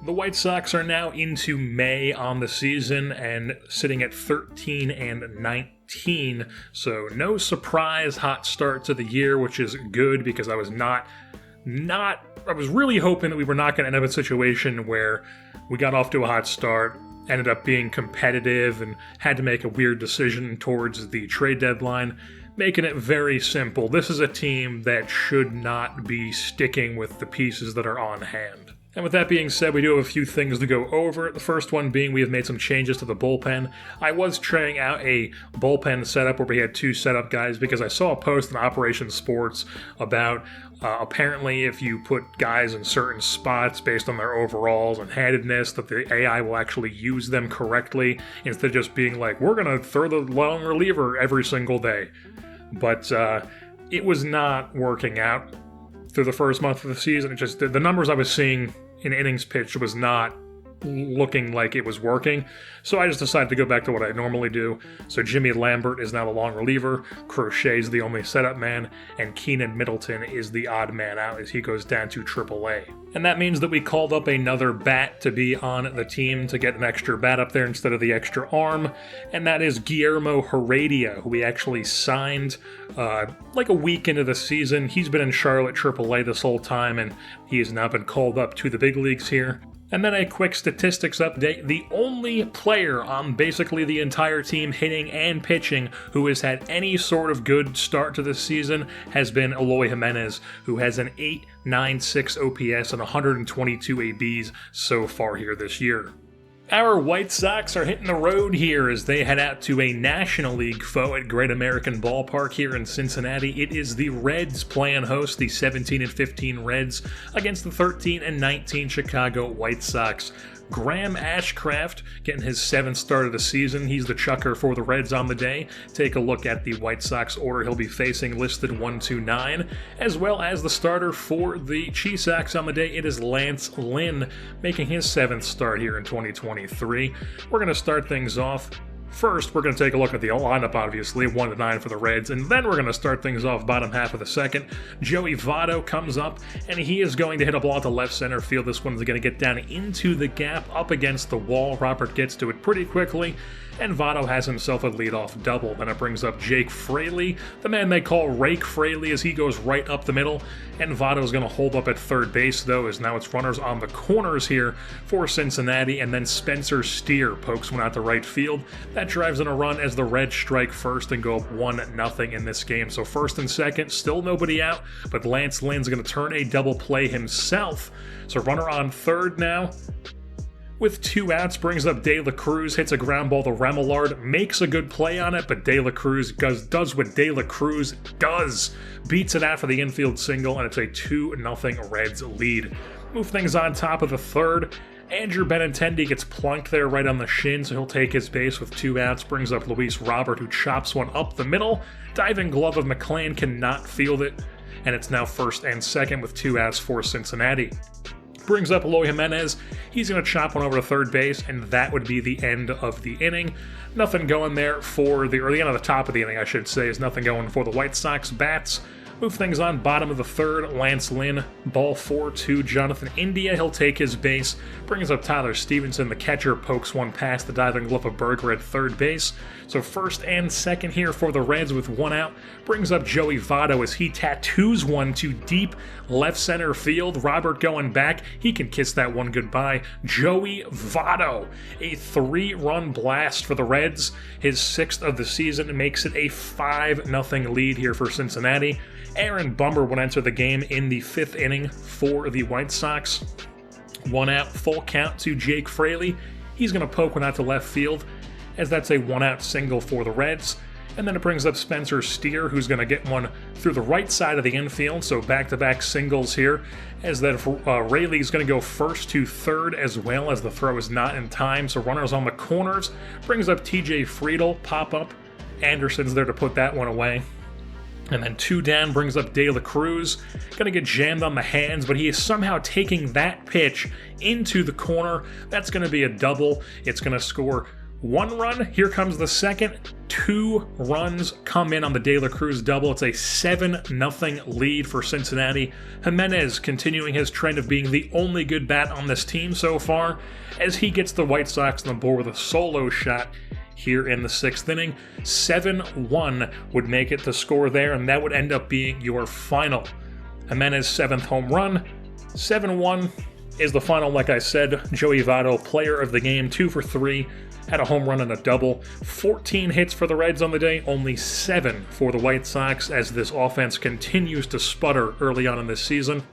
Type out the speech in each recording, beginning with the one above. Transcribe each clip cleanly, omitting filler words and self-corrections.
The White Sox are now into May on the season and sitting at 13-19, so no surprise hot start to the year, which is good because I was I was really hoping that we were not going to end up in a situation where we got off to a hot start, ended up being competitive, and had to make a weird decision towards the trade deadline. Making it very simple, this is a team that should not be sticking with the pieces that are on hand. And with that being said, we do have a few things to go over. The first one being we have made some changes to the bullpen. I was trying out a bullpen setup where we had two setup guys because I saw a post in Operation Sports about apparently if you put guys in certain spots based on their overalls and handedness, that the AI will actually use them correctly instead of just being like, we're going to throw the long reliever every single day. But it was not working out through the first month of the season. It just, the numbers I was seeing in innings pitched was not looking like it was working, so I just decided to go back to what I normally do. So Jimmy Lambert is now the long reliever, Crochet's the only setup man, and Keenan Middleton is the odd man out as he goes down to AAA. And that means that we called up another bat to be on the team to get an extra bat up there instead of the extra arm, and that is Guillermo Heredia, who we actually signed like a week into the season. He's been in Charlotte AAA this whole time, and he has now been called up to the big leagues here. And then a quick statistics update. The only player on basically the entire team hitting and pitching who has had any sort of good start to this season has been Eloy Jimenez, who has an 8.96 OPS and 122 ABs so far here this year. Our White Sox are hitting the road here as they head out to a National League foe at Great American Ballpark here in Cincinnati. It is the Reds playing host, the 17-15 Reds, against the 13-19 Chicago White Sox. Graham Ashcraft getting his 7th start of the season. He's the chucker for the Reds on the day. Take a look at the White Sox order he'll be facing, listed 1-9, as well as the starter for the Chi Sox on the day. It is Lance Lynn making his 7th start here in 2023. We're going to start things off. First, we're going to take a look at the lineup, obviously, 1-9 for the Reds, and then we're going to start things off bottom half of the second. Joey Votto comes up, and he is going to hit a ball to left center field. This one's going to get down into the gap, up against the wall. Robert gets to it pretty quickly, and Votto has himself a leadoff double. Then it brings up Jake Fraley, the man they call Rake Fraley, as he goes right up the middle, and Votto's going to hold up at third base, though, as now it's runners on the corners here for Cincinnati, and then Spencer Steer pokes one out to right field. That drives in a run as the Reds strike first and go up 1-0 in this game. So first and second, still nobody out, but Lance Lynn's going to turn a double play himself. So runner on third now, with 2 outs, brings up De La Cruz, hits a ground ball to Remillard, makes a good play on it, but De La Cruz does what De La Cruz does, beats it out for the infield single, and it's a 2-0 Reds lead. Move things on top of the third. Andrew Benintendi gets plunked there right on the shin, so he'll take his base with 2 outs, brings up Luis Robert, who chops one up the middle. Diving glove of McClain cannot field it, and it's now first and second with 2 outs for Cincinnati. Brings up Eloy Jimenez. He's going to chop one over to third base, and that would be the end of the inning. Nothing going there for the end of the top of the inning, I should say, is nothing going for the White Sox bats. Move things on, bottom of the third, Lance Lynn, ball 4 to Jonathan India. He'll take his base, brings up Tyler Stevenson. The catcher pokes one past the diving glove of Berger at third base. So first and second here for the Reds with 1 out. Brings up Joey Votto as he tattoos one to deep left center field. Robert going back. He can kiss that one goodbye. Joey Votto, a 3-run blast for the Reds. His 6th of the season makes it a 5-0 lead here for Cincinnati. Aaron Bummer would enter the game in the 5th inning for the White Sox. 1 out, full count to Jake Fraley. He's going to poke one out to left field, as that's a 1-out single for the Reds. And then it brings up Spencer Steer, who's going to get one through the right side of the infield, so back-to-back singles here, as that Rayleigh's going to go first to third, as well as the throw is not in time, so runners on the corners. Brings up TJ Friedel, pop-up. Anderson's there to put that one away. And then 2 down brings up De La Cruz. Going to get jammed on the hands, but he is somehow taking that pitch into the corner. That's going to be a double. It's going to score 1 run. Here comes the second. 2 runs come in on the De La Cruz double. It's a 7-0 lead for Cincinnati. Jimenez continuing his trend of being the only good bat on this team so far, as he gets the White Sox on the board with a solo shot here in the 6th inning. 7-1 would make it the score there, and that would end up being your final. Jimenez 7th home run. 7-1 is the final, like I said. Joey Votto, player of the game, 2 for 3. Had a home run and a double. 14 hits for the Reds on the day, only 7 for the White Sox, as this offense continues to sputter early on in this season.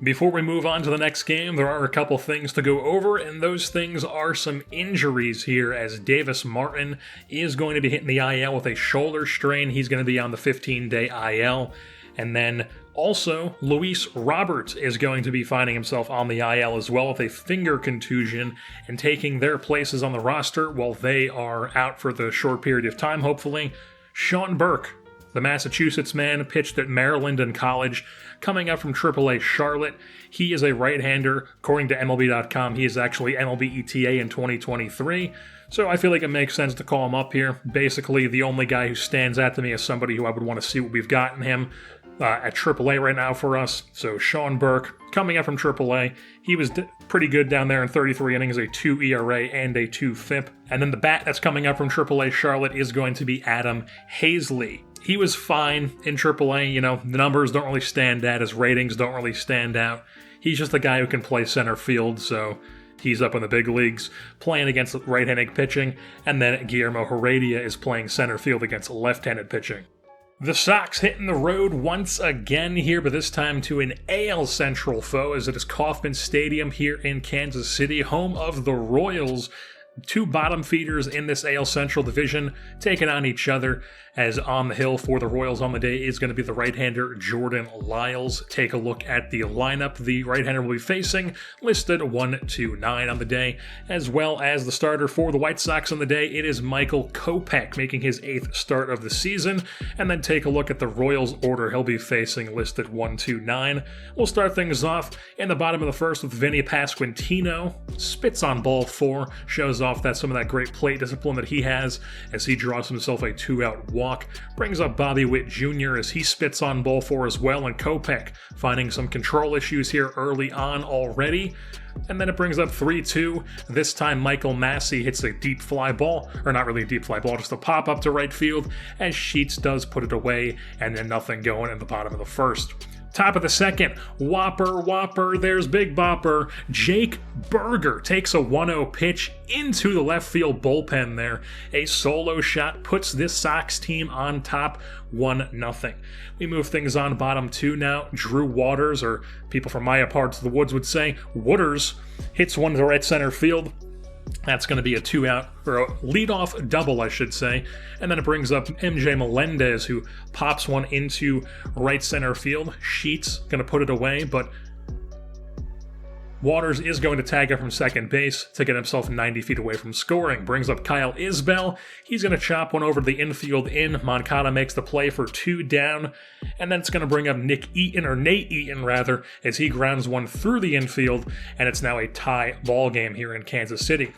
Before we move on to the next game, there are a couple things to go over, and those things are some injuries here, as Davis Martin is going to be hitting the IL with a shoulder strain. He's going to be on the 15-day IL. And then also, Luis Roberts is going to be finding himself on the IL as well with a finger contusion and taking their places on the roster while they are out for the short period of time, hopefully. Sean Burke, the Massachusetts man, pitched at Maryland in college, coming up from AAA Charlotte. He is a right-hander. According to MLB.com, he is actually MLB ETA in 2023. So I feel like it makes sense to call him up here. Basically, the only guy who stands out to me as somebody who I would want to see what we've got in him at AAA right now for us. So Sean Burke, coming up from AAA, he was pretty good down there in 33 innings, a 2 ERA and a 2 FIP. And then the bat that's coming up from AAA Charlotte is going to be Adam Hazley. He was fine in AAA. You know, the numbers don't really stand out. His ratings don't really stand out. He's just a guy who can play center field, so he's up in the big leagues playing against right-handed pitching. And then Guillermo Heredia is playing center field against left-handed pitching. The Sox hitting the road once again here, but this time to an AL Central foe, as it is Kauffman Stadium here in Kansas City, home of the Royals. 2 bottom feeders in this AL Central division taking on each other, as on the hill for the Royals on the day is going to be the right-hander Jordan Lyles. Take a look at the lineup the right-hander will be facing, listed 1-9 on the day, as well as the starter for the White Sox on the day. It is Michael Kopech, making his 8th start of the season. And then take a look at the Royals order he'll be facing, listed 1-9. We'll start things off in the bottom of the first with Vinny Pasquantino. Spits on ball 4, shows off that some of that great plate discipline that he has as he draws himself a 2-out walk. Brings up Bobby Witt Jr. as he spits on ball 4 as well, and Kopech finding some control issues here early on already. And then it brings up 3-2. This time Michael Massey hits a deep fly ball, or not really a deep fly ball, just a pop up to right field, as Sheets does put it away, and then nothing going in the bottom of the first. Top of the second, whopper, there's Big Bopper. Jake Burger takes a 1-0 pitch into the left field bullpen there. A solo shot puts this Sox team on top, 1-0. We move things on bottom 2 now. Drew Waters, or people from my parts of the woods would say, Wooders, hits one to right center field. That's going to be a 2-out, or a leadoff double, I should say. And then it brings up MJ Melendez, who pops one into right center field. Sheets going to put it away, but Waters is going to tag it from second base to get himself 90 feet away from scoring. Brings up Kyle Isbell. He's going to chop one over to the infield in. Moncada makes the play for 2 down. And then it's going to bring up Nate Eaton, as he grounds one through the infield. And it's now a tie ball game here in Kansas City.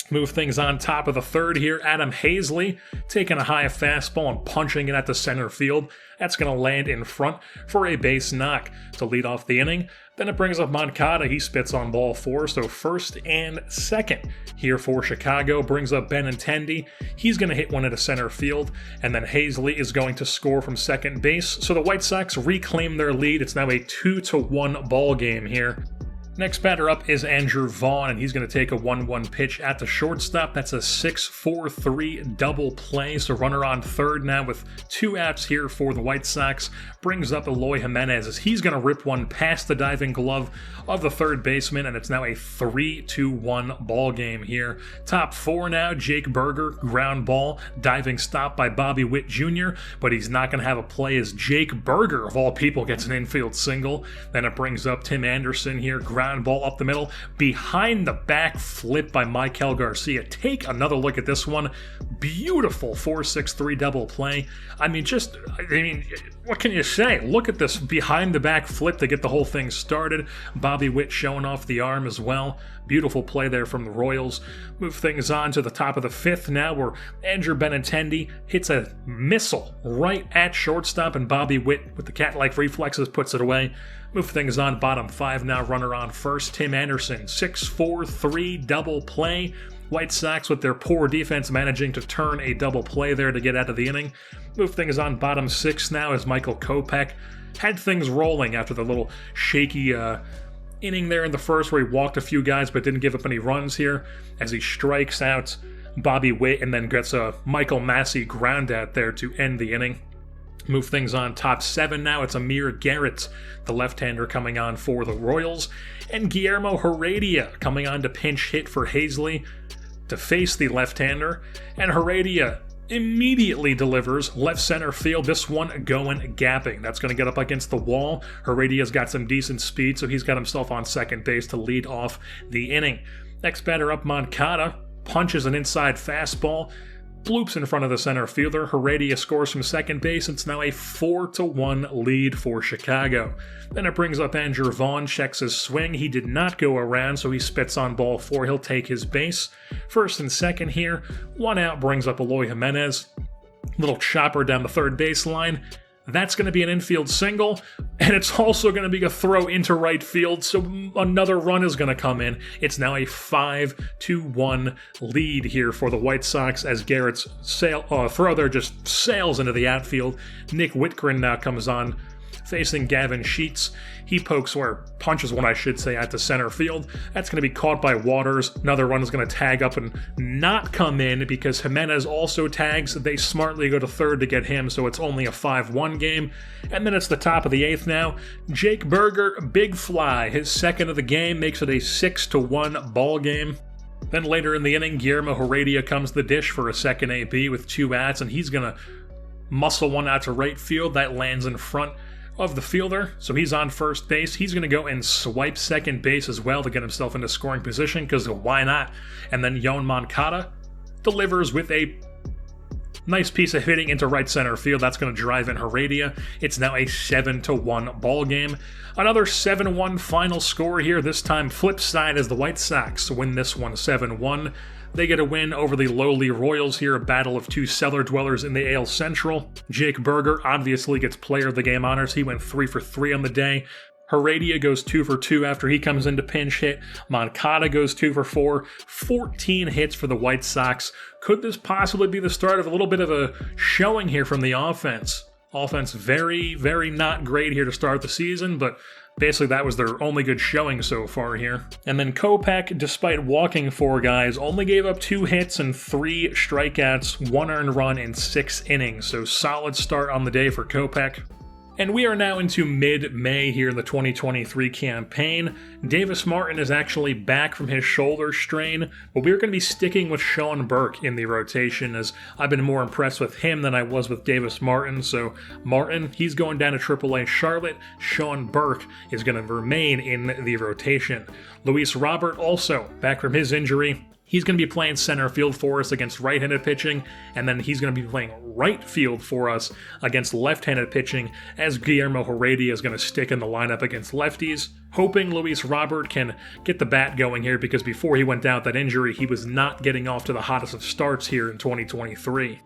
Move things on top of the third here. Adam Hazley taking a high fastball and punching it at the center field. That's going to land in front for a base knock to lead off the inning. Then it brings up Moncada. He spits on ball 4, so first and second here for Chicago. Brings up Benintendi. He's going to hit one into center field, and then Hazley is going to score from second base. So the White Sox reclaim their lead. It's now a 2-1 ball game here. Next batter up is Andrew Vaughn, and he's going to take a 1-1 pitch at the shortstop. That's a 6-4-3 double play, so runner on third now with 2 outs here for the White Sox. Brings up Eloy Jimenez as he's going to rip one past the diving glove of the third baseman, and it's now a 3-1 ball game here. Top 4 now, Jake Burger, ground ball, diving stop by Bobby Witt Jr., but he's not going to have a play as Jake Burger, of all people, gets an infield single. Then it brings up Tim Anderson here, ground ball up the middle, behind the back flip by Michael Garcia. Take another look at this one. Beautiful 4-6-3 double play. what can you say? Look at this behind-the-back flip to get the whole thing started. Bobby Witt showing off the arm as well. Beautiful play there from the Royals. Move things on to the top of the 5th now, where Andrew Benintendi hits a missile right at shortstop, and Bobby Witt, with the cat-like reflexes, puts it away. Move things on, bottom 5 now, runner on first. Tim Anderson, 6-4-3 double play. White Sox, with their poor defense, managing to turn a double play there to get out of the inning. Move things on bottom 6 now as Michael Kopech had things rolling after the little shaky inning there in the first where he walked a few guys but didn't give up any runs here as he strikes out Bobby Witt and then gets a Michael Massey ground out there to end the inning. Move things on top 7 now. It's Amir Garrett, the left-hander, coming on for the Royals. And Guillermo Heredia coming on to pinch hit for Hazley to face the left-hander. And Heredia immediately delivers left center field, this one going gapping. That's going to get up against the wall. Heredia's got some decent speed, so he's got himself on second base to lead off the inning. Next batter up, Moncada punches an inside fastball, bloops in front of the center fielder. Heredia scores from second base. It's now a 4-1 lead for Chicago. Then it brings up Andrew Vaughn, checks his swing. He did not go around, so he spits on ball 4. He'll take his base. First and second here. 1 out brings up Eloy Jimenez. Little chopper down the third baseline. That's going to be an infield single, and it's also going to be a throw into right field, so another run is going to come in. It's now a 5-1 lead here for the White Sox as Garrett's throw there just sails into the outfield. Nick Whitgren now comes on, facing Gavin Sheets. He punches one, I should say, out to center field. That's going to be caught by Waters. Another run is going to tag up and not come in because Jimenez also tags. They smartly go to third to get him, so it's only a 5-1 game. And then it's the top of the 8th now. Jake Berger, big fly. His second of the game makes it a 6-1 ball game. Then later in the inning, Guillermo Heredia comes the dish for a second AB with 2 outs, and he's going to muscle one out to right field. That lands in front of the fielder, so he's on first base. He's going to go and swipe second base as well to get himself into scoring position, because why not? And then Yoan Moncada delivers with a nice piece of hitting into right center field. That's going to drive in Heredia. It's now a 7-1 ball game. Another 7-1 final score here. This time flip side as the White Sox win this one 7-1. They get a win over the lowly Royals here, a battle of 2 cellar dwellers in the AL Central. Jake Berger obviously gets player of the game honors. He went 3 for 3 on the day. Heredia goes 2 for 2 after he comes in to pinch hit. Moncada goes 2 for 4. 14 hits for the White Sox. Could this possibly be the start of a little bit of a showing here from the offense? Offense very, very not great here to start the season, but basically that was their only good showing so far here. And then Kopech, despite walking 4 guys, only gave up 2 hits and 3 strikeouts, 1 earned run in 6 innings. So solid start on the day for Kopech. And we are now into mid-May here in the 2023 campaign. Davis Martin is actually back from his shoulder strain, but we're going to be sticking with Sean Burke in the rotation, as I've been more impressed with him than I was with Davis Martin. So Martin, he's going down to AAA Charlotte. Sean Burke is going to remain in the rotation. Luis Robert also back from his injury. He's going to be playing center field for us against right-handed pitching, and then he's going to be playing right field for us against left-handed pitching, as Guillermo Heredia is going to stick in the lineup against lefties. Hoping Luis Robert can get the bat going here, because before he went down with that injury, he was not getting off to the hottest of starts here in 2023.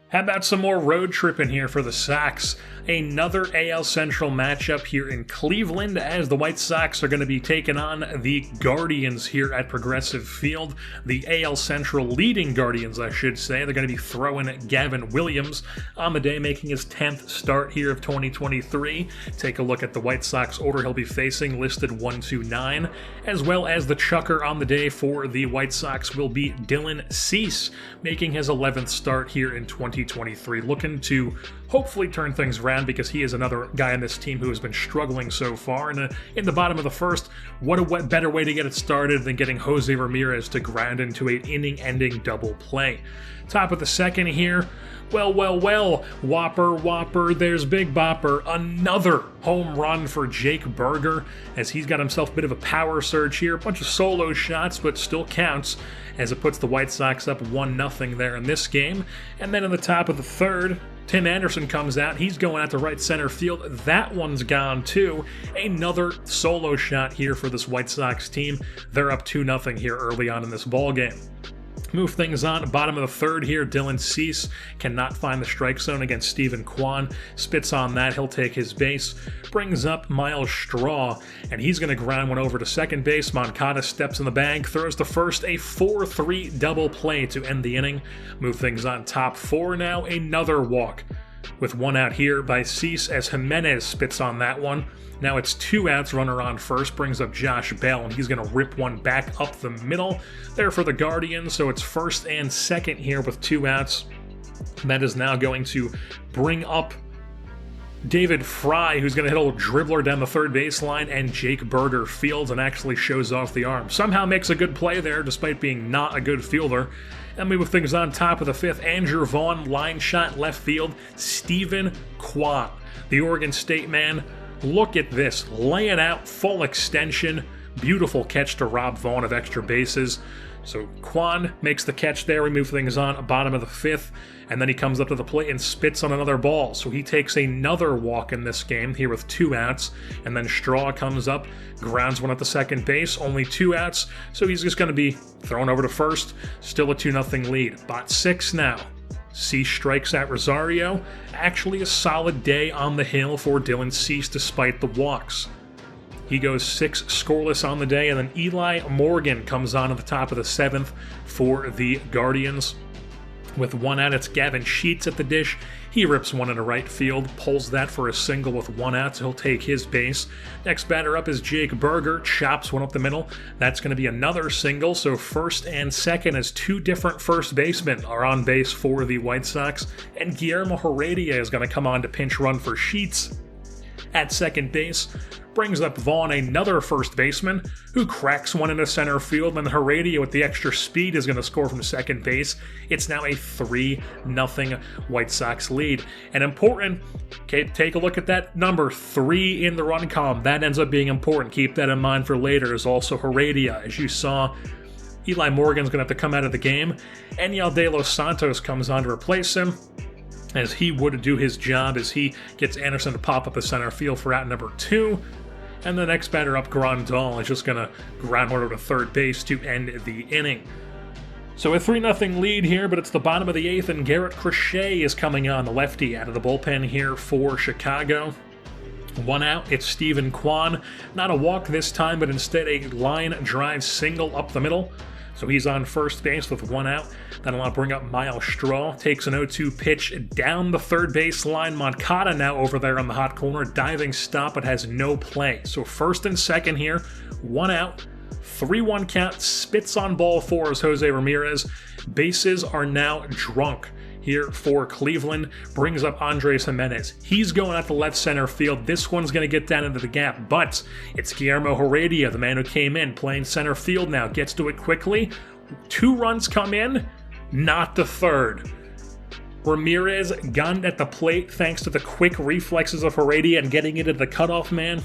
How about some more road tripping here for the Sox? Another AL Central matchup here in Cleveland, as the White Sox are going to be taking on the Guardians here at Progressive Field. The AL Central leading Guardians, I should say. They're going to be throwing Gavin Williams on the day, making his 10th start here of 2023. Take a look at the White Sox order he'll be facing, listed 1-9, as well as the chucker on the day for the White Sox will be Dylan Cease, making his 11th start here in 2023. Looking to hopefully turn things around, because he is another guy on this team who has been struggling so far. And in the bottom of the first, what better way to get it started than getting Jose Ramirez to ground into an inning-ending double play. Top of the second here, well, Whopper, there's Big Bopper. Another home run for Jake Berger, as he's got himself a bit of a power surge here. A bunch of solo shots, but still counts, as it puts the White Sox up 1-0 there in this game. And then in the top of the third, Tim Anderson comes out. He's going out to right center field. That one's gone too. Another solo shot here for this White Sox team. They're up 2-0 here early on in this ball game. Move things on. Bottom of the third here, Dylan Cease cannot find the strike zone against Steven Kwan. Spits on that. He'll take his base. Brings up Miles Straw, and he's going to ground one over to second base. Moncada steps in the bag, throws to first. A 4-3 double play to end the inning. Move things on. Top four now. Another walk with one out here by Cease as Jimenez spits on that one. Now it's 2 outs, runner on first, brings up Josh Bell, and he's going to rip one back up the middle there for the Guardians. So it's first and second here with 2 outs. That is now going to bring up David Fry, who's going to hit a little dribbler down the third baseline, and Jake Berger fields and actually shows off the arm. Somehow makes a good play there, despite being not a good fielder. And we move things on. Top of the fifth, Andrew Vaughn, line shot left field, Steven Kwan, the Oregon State man. Look at this, laying out, full extension, beautiful catch to rob Vaughn of extra bases. So Kwan makes the catch there. We move things on, bottom of the fifth, and then he comes up to the plate and spits on another ball. So he takes another walk in this game here with 2 outs, and then Straw comes up, grounds one at the second base, only 2 outs, so he's just going to be thrown over to first. Still a 2-0 lead. Bot 6 now. Cease strikes at Rosario. Actually a solid day on the hill for Dylan Cease despite the walks. He goes 6 scoreless on the day, and then Eli Morgan comes on at the top of the 7th for the Guardians. With 1 out, it's Gavin Sheets at the dish. He rips one into right field, pulls that for a single with 1 out, so he'll take his base. Next batter up is Jake Berger, chops one up the middle. That's going to be another single, so first and second as 2 different first basemen are on base for the White Sox, and Guillermo Heredia is going to come on to pinch run for Sheets. At second base, brings up Vaughn, another first baseman, who cracks one into center field, and Heredia with the extra speed is going to score from second base. It's now a 3-0 White Sox lead. And important, okay, take a look at that number, 3 in the run column. That ends up being important. Keep that in mind for later. Is also Heredia. As you saw, Eli Morgan's going to have to come out of the game. Enyel De Los Santos comes on to replace him, as he would do his job as he gets Anderson to pop up the center field for out number 2. And the next batter up, Grandal, is just going to ground one over to third base to end the inning. So a 3-0 lead here, but it's the bottom of the 8th, and Garrett Crochet is coming on, the lefty, out of the bullpen here for Chicago. 1 out, it's Steven Kwan. Not a walk this time, but instead a line drive single up the middle. So he's on first base with 1 out. That'll now bring up Miles Straw. Takes an 0-2 pitch down the third base line. Moncada now over there on the hot corner. Diving stop, but has no play. So first and second here. 1 out. 3-1 count. Spits on ball 4 as Jose Ramirez. Bases are now drunk here for Cleveland. Brings up Andres Jimenez. He's going out to left center field. This one's going to get down into the gap, but it's Guillermo Heredia, the man who came in, playing center field now. Gets to it quickly. 2 runs come in, not the third. Ramirez gunned at the plate thanks to the quick reflexes of Heredia and getting into the cutoff man.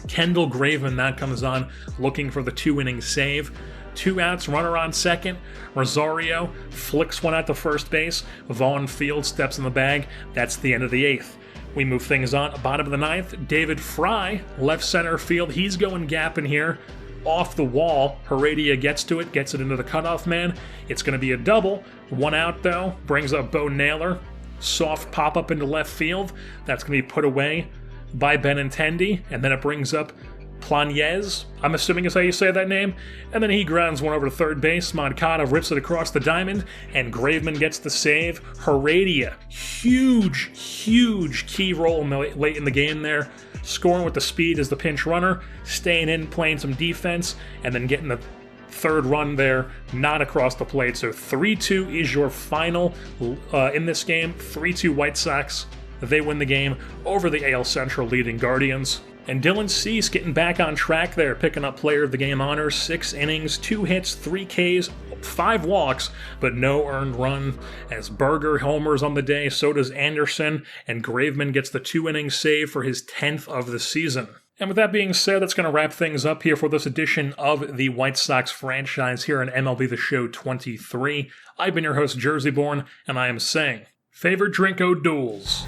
Kendall Graveman now comes on looking for the 2-inning save. 2 outs, runner on second. Rosario flicks one out to first base. Vaughn Field steps in the bag. That's the end of the 8th. We move things on. Bottom of the 9th, David Fry, left center field. He's going gap in here. Off the wall, Heredia gets to it, gets it into the cutoff man. It's going to be a double. 1 out, though. Brings up Bo Naylor. Soft pop-up into left field. That's going to be put away by Benintendi. And then it brings up Planez, I'm assuming is how you say that name, and then he grounds one over to third base. Moncada rips it across the diamond, and Graveman gets the save. Heredia, huge key role late in the game there, scoring with the speed as the pinch runner, staying in, playing some defense, and then getting the third run there, not across the plate. So 3-2 is your final in this game. 3-2 White Sox. They win the game over the AL Central leading Guardians. And Dylan Cease getting back on track there, picking up player of the game honors. 6 innings, 2 hits, 3 Ks, 5 walks, but no earned run. As Berger homers on the day, so does Anderson, and Graveman gets the 2-inning save for his 10th of the season. And with that being said, that's going to wrap things up here for this edition of the White Sox franchise here on MLB The Show 23. I've been your host, Jerseyborn, and I am saying Favorite drink duels.